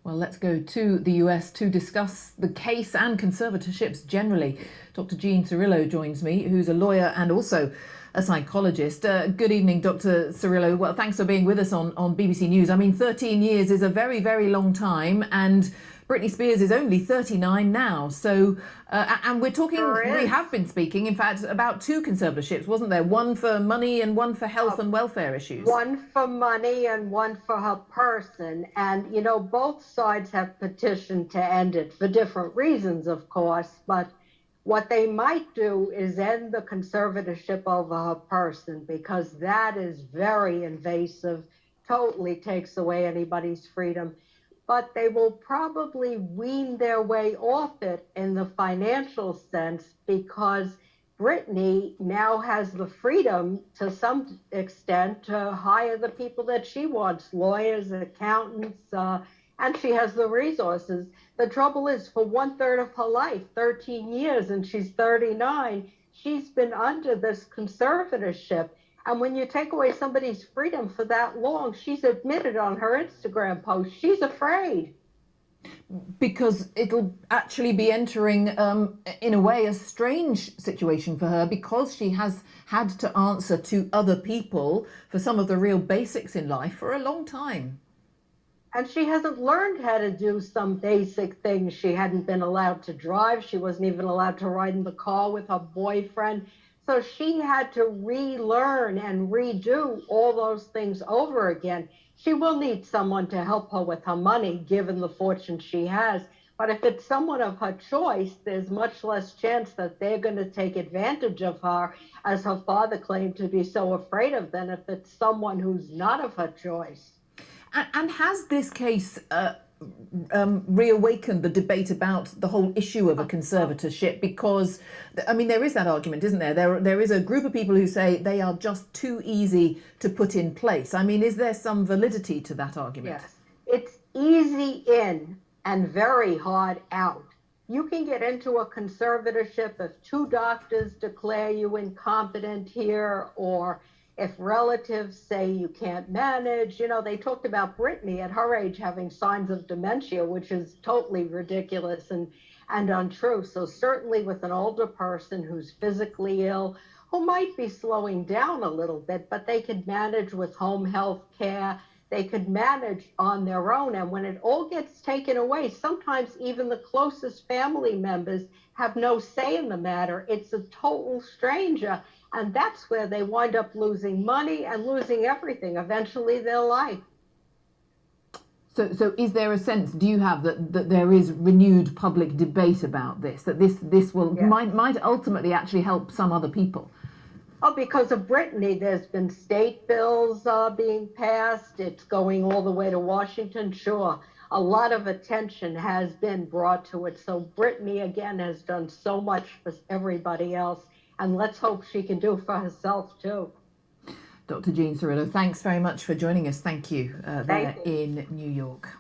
Well, let's go to the US to discuss the case and conservatorships generally. Dr. Jean Cirillo joins me, who's a lawyer and also a psychologist. Good evening, Dr. Cirillo. Well, thanks for being with us on BBC News. I mean, 13 years is a very, very long time, and Britney Spears is only 39 now. So, and we're talking, we have been speaking, in fact, about two conservatorships, wasn't there? One for money and one for health and welfare issues. One for money and one for her person. And, you know, both sides have petitioned to end it for different reasons, of course. But what they might do is end the conservatorship over her person, because that is very invasive, totally takes away anybody's freedom. But they will probably wean their way off it in the financial sense, because Britney now has the freedom to some extent to hire the people that she wants, lawyers, accountants, and she has the resources. The trouble is, for 1/3 of her life, 13 years, and she's 39, she's been under this conservatorship. And when you take away somebody's freedom for that long, she's admitted on her Instagram post, she's afraid. Because it'll actually be entering, in a way, a strange situation for her, because she has had to answer to other people for some of the real basics in life for a long time. And she hasn't learned how to do some basic things. She hadn't been allowed to drive. She wasn't even allowed to ride in the car with her boyfriend. So she had to relearn and redo all those things over again. She will need someone to help her with her money, given the fortune she has. But if it's someone of her choice, there's much less chance that they're going to take advantage of her, as her father claimed to be so afraid of, than if it's someone who's not of her choice. And has this case reawakened the debate about the whole issue of a conservatorship? Because, I mean, there is that argument, isn't there? There is a group of people who say they are just too easy to put in place. I mean, is there some validity to that argument? Yes, it's easy in and very hard out. You can get into a conservatorship if two doctors declare you incompetent here, or if relatives say you can't manage. You know, they talked about Britney at her age having signs of dementia, which is totally ridiculous and untrue. So certainly with an older person who's physically ill, who might be slowing down a little bit, but they could manage with home health care. They could manage on their own. And when it all gets taken away, sometimes even the closest family members have no say in the matter. It's a total stranger. And that's where they wind up losing money and losing everything, eventually their life. So is there a sense, do you have, that there is renewed public debate about this, that this will might ultimately actually help some other people? Oh, because of Britney, there's been state bills being passed. It's going all the way to Washington. Sure, a lot of attention has been brought to it. So Britney, again, has done so much for everybody else. And let's hope she can do for herself, too. Dr. Jean Cirillo, thanks very much for joining us. Thank you, there in New York.